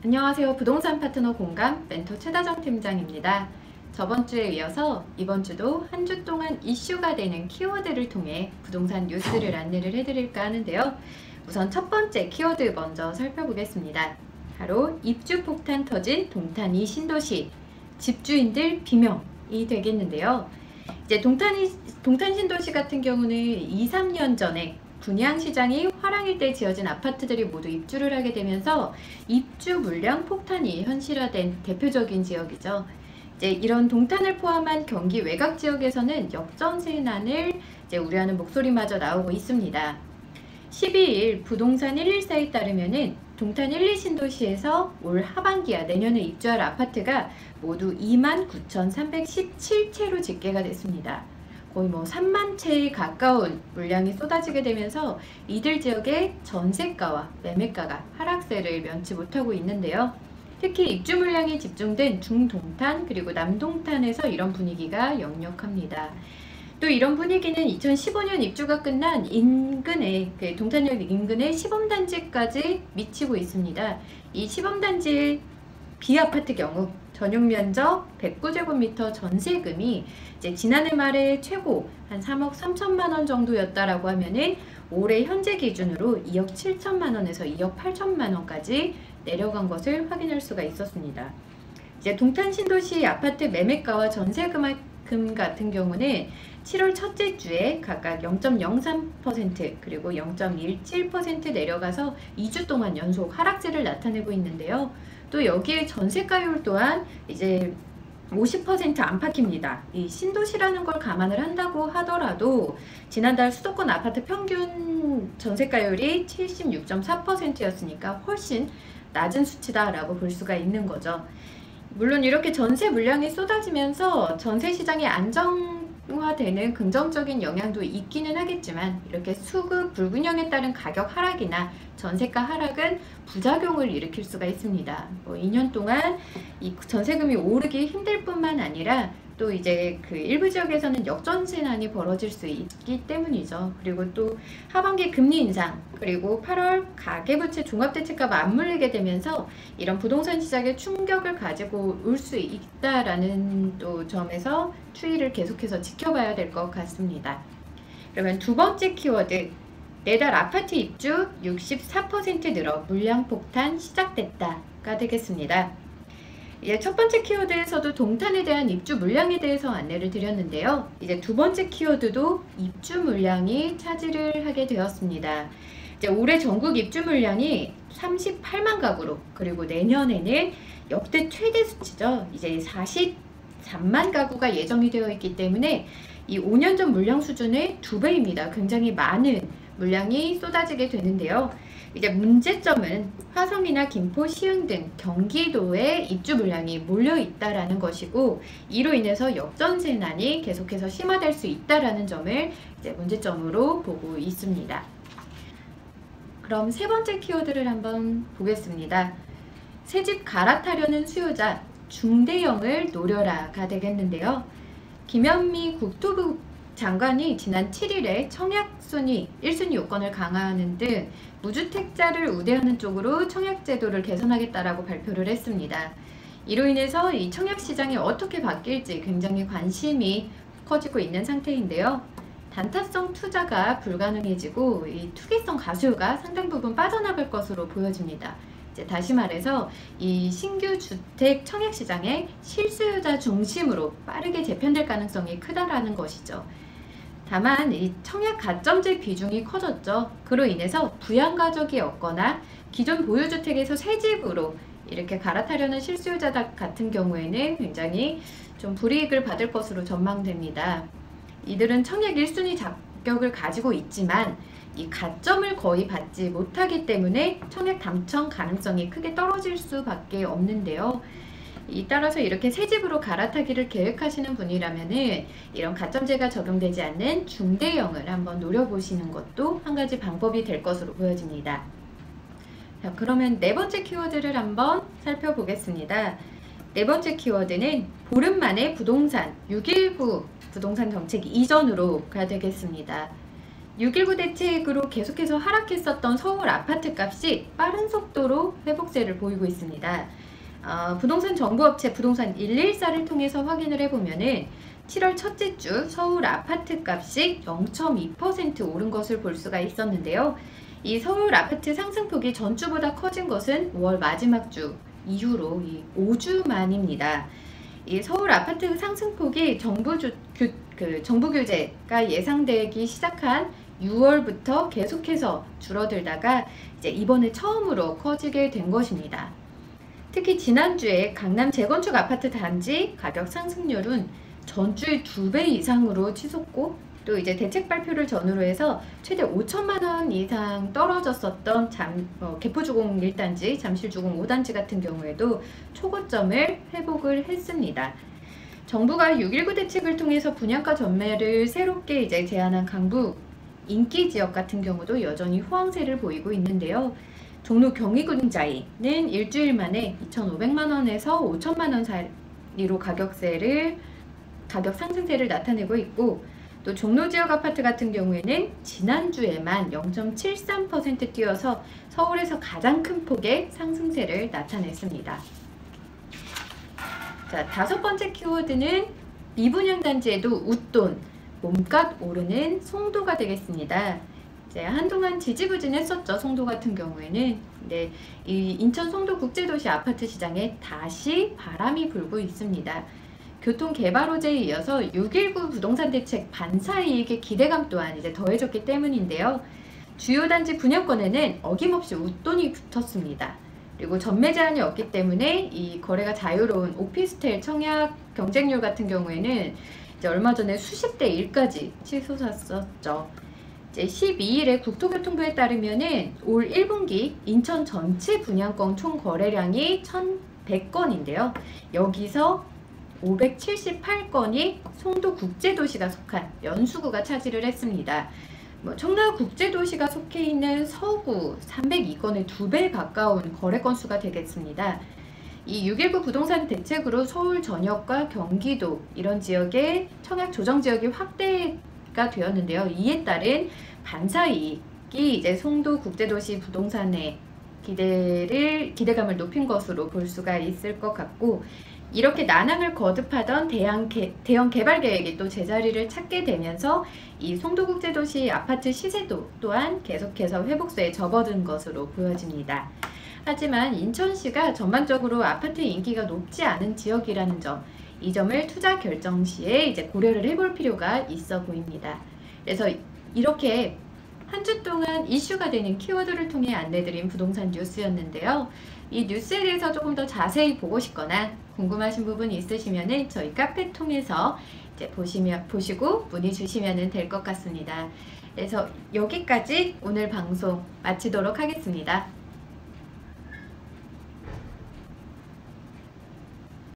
안녕하세요. 부동산 파트너 공감 멘토 최다정 팀장입니다. 저번 주에 이어서 이번 주도 한 주 동안 이슈가 되는 키워드를 통해 부동산 뉴스를 안내를 해드릴까 하는데요. 우선 첫 번째 키워드 먼저 살펴보겠습니다. 바로 입주 폭탄 터진 동탄 2 신도시, 집주인들 비명이 되겠는데요. 이제 동탄 신도시 같은 경우는 2, 3년 전에 분양시장이 화랑일 때 지어진 아파트들이 모두 입주를 하게 되면서 입주 물량 폭탄이 현실화된 대표적인 지역이죠. 이제 이런 동탄을 포함한 경기 외곽 지역에서는 역전세난을 우려하는 목소리마저 나오고 있습니다. 12일 부동산 114에 따르면은 동탄 1, 2 신도시에서 올 하반기와 내년에 입주할 아파트가 모두 29,317채로 집계가 됐습니다. 거의 3만 채에 가까운 물량이 쏟아지게 되면서 이들 지역의 전세가와 매매가가 하락세를 면치 못하고 있는데요. 특히 입주 물량이 집중된 중동탄 그리고 남동탄에서 이런 분위기가 역력합니다. 또 이런 분위기는 2015년 입주가 끝난 인근의 동탄역 인근의 시범단지까지 미치고 있습니다. 이 시범단지의 B아파트 경우 전용 면적 109제곱미터 전세금이 이제 지난해 말에 최고 한 3억 3천만 원 정도였다라고 하면은 올해 현재 기준으로 2억 7천만 원에서 2억 8천만 원까지 내려간 것을 확인할 수가 있었습니다. 이제 동탄 신도시 아파트 매매가와 전세금 같은 경우는 7월 첫째 주에 각각 0.03% 그리고 0.17% 내려가서 2주 동안 연속 하락세를 나타내고 있는데요. 또 여기에 전세가율 또한 이제 50% 안팎입니다. 이 신도시라는 걸 감안을 한다고 하더라도 지난달 수도권 아파트 평균 전세가율이 76.4%였으니까 훨씬 낮은 수치다라고 볼 수가 있는 거죠. 물론 이렇게 전세 물량이 쏟아지면서 전세 시장이 안정화되는 긍정적인 영향도 있기는 하겠지만 이렇게 수급 불균형에 따른 가격 하락이나 전세가 하락은 부작용을 일으킬 수가 있습니다. 2년 동안 이 전세금이 오르기 힘들 뿐만 아니라 또 이제 그 일부 지역에서는 역전세난이 벌어질 수 있기 때문이죠. 그리고 또 하반기 금리 인상 그리고 8월 가계부채 종합대책과 맞물리게 되면서 이런 부동산 시장에 충격을 가지고 올 수 있다라는 또 점에서 추이를 계속해서 지켜봐야 될 것 같습니다. 그러면 두 번째 키워드, 내달 아파트 입주 64% 늘어 물량 폭탄 시작됐다가 되겠습니다. 첫 번째 키워드에서도 동탄에 대한 입주 물량에 대해서 안내를 드렸는데요. 이제 두 번째 키워드도 입주 물량이 차지를 하게 되었습니다. 이제 올해 전국 입주 물량이 38만 가구로 그리고 내년에는 역대 최대 수치죠. 이제 43만 가구가 예정이 되어 있기 때문에 이 5년 전 물량 수준의 2배입니다. 굉장히 많은 물량이 쏟아지게 되는데요. 이제 문제점은 화성이나 김포, 시흥 등 경기도에 입주 물량이 몰려 있다라는 것이고 이로 인해서 역전세난이 계속해서 심화될 수 있다라는 점을 이제 문제점으로 보고 있습니다. 그럼 세 번째 키워드를 한번 보겠습니다. 새집 갈아타려는 수요자 중대형을 노려라가 되겠는데요. 김현미 국토부 장관이 지난 7일에 청약순위 1순위 요건을 강화하는 등 무주택자를 우대하는 쪽으로 청약제도를 개선하겠다라고 발표를 했습니다. 이로 인해서 이 청약시장이 어떻게 바뀔지 굉장히 관심이 커지고 있는 상태인데요. 단타성 투자가 불가능해지고 이 투기성 가수요가 상당 부분 빠져나갈 것으로 보여집니다. 다시 말해서 이 신규 주택 청약시장의 실수요자 중심으로 빠르게 재편될 가능성이 크다라는 것이죠. 다만 이 청약 가점제 비중이 커졌죠. 그로 인해서 부양가족이 없거나 기존 보유주택에서 새집으로 이렇게 갈아타려는 실수요자 같은 경우에는 굉장히 좀 불이익을 받을 것으로 전망됩니다. 이들은 청약 1순위 자격을 가지고 있지만 이 가점을 거의 받지 못하기 때문에 청약 당첨 가능성이 크게 떨어질 수밖에 없는데요. 따라서 이렇게 새집으로 갈아타기를 계획하시는 분이라면은 이런 가점제가 적용되지 않는 중대형을 한번 노려보시는 것도 한 가지 방법이 될 것으로 보여집니다. 자, 그러면 네 번째 키워드를 한번 살펴보겠습니다. 네 번째 키워드는 보름 만에 부동산 6.19 부동산 정책 이전으로 가 되겠습니다. 6.19 대책으로 계속해서 하락했었던 서울 아파트 값이 빠른 속도로 회복세를 보이고 있습니다. 부동산 정보업체 부동산 114를 통해서 확인을 해보면은 7월 첫째 주 서울 아파트 값이 0.2% 오른 것을 볼 수가 있었는데요. 이 서울 아파트 상승폭이 전주보다 커진 것은 5월 마지막 주 이후로 5주 만입니다. 이 서울 아파트 상승폭이 정부 규제가 예상되기 시작한 6월부터 계속해서 줄어들다가 이제 이번에 처음으로 커지게 된 것입니다. 특히 지난주에 강남 재건축 아파트 단지 가격 상승률은 전주의 2배 이상으로 치솟고, 또 이제 대책 발표를 전후로 해서 최대 5천만 원 이상 떨어졌었던 개포주공 1단지, 잠실주공 5단지 같은 경우에도 초고점을 회복을 했습니다. 정부가 6.19 대책을 통해서 분양가 전매를 새롭게 이제 제한한 강북 인기 지역 같은 경우도 여전히 호황세를 보이고 있는데요. 종로 경희군자이는 일주일 만에 2,500만 원에서 5천만 원 사이로 가격 상승세를 나타내고 있고, 또 종로 지역 아파트 같은 경우에는 지난주에만 0.73% 뛰어서 서울에서 가장 큰 폭의 상승세를 나타냈습니다. 자, 다섯 번째 키워드는 미분양 단지에도 웃돈, 몸값 오르는 송도가 되겠습니다. 이제 한동안 지지부진했었죠. 송도 같은 경우에는. 근데 이 인천 송도 국제도시 아파트 시장에 다시 바람이 불고 있습니다. 교통개발 호재에 이어서 6.19 부동산 대책 반사이익의 기대감 또한 이제 더해졌기 때문인데요. 주요 단지 분양권에는 어김없이 웃돈이 붙었습니다. 그리고 전매 제한이 없기 때문에 이 거래가 자유로운 오피스텔 청약 경쟁률 같은 경우에는 이제 얼마 전에 수십 대 1까지 치솟았었죠. 이제 12일에 국토교통부에 따르면은 올 1분기 인천 전체 분양권 총 거래량이 1,100건인데요. 여기서 578건이 송도 국제도시가 속한 연수구가 차지를 했습니다. 청라 국제도시가 속해 있는 서구 302건의 2배 가까운 거래 건수가 되겠습니다. 이 6.19 부동산 대책으로 서울 전역과 경기도 이런 지역의 청약 조정 지역이 확대가 되었는데요. 이에 따른 반사이익이 이제 송도 국제도시 부동산의 기대감을 높인 것으로 볼 수가 있을 것 같고, 이렇게 난항을 거듭하던 대형 개발 계획이 또 제자리를 찾게 되면서 이 송도국제도시 아파트 시세도 또한 계속해서 회복세에 접어든 것으로 보여집니다. 하지만 인천시가 전반적으로 아파트 인기가 높지 않은 지역이라는 점, 이 점을 투자 결정 시에 이제 고려를 해볼 필요가 있어 보입니다. 그래서 이렇게 한 주 동안 이슈가 되는 키워드를 통해 안내드린 부동산 뉴스였는데요. 이 뉴스에 대해서 조금 더 자세히 보고 싶거나 궁금하신 부분이 있으시면 저희 카페 통해서 이제 보시고 문의 주시면 될 것 같습니다. 그래서 여기까지 오늘 방송 마치도록 하겠습니다.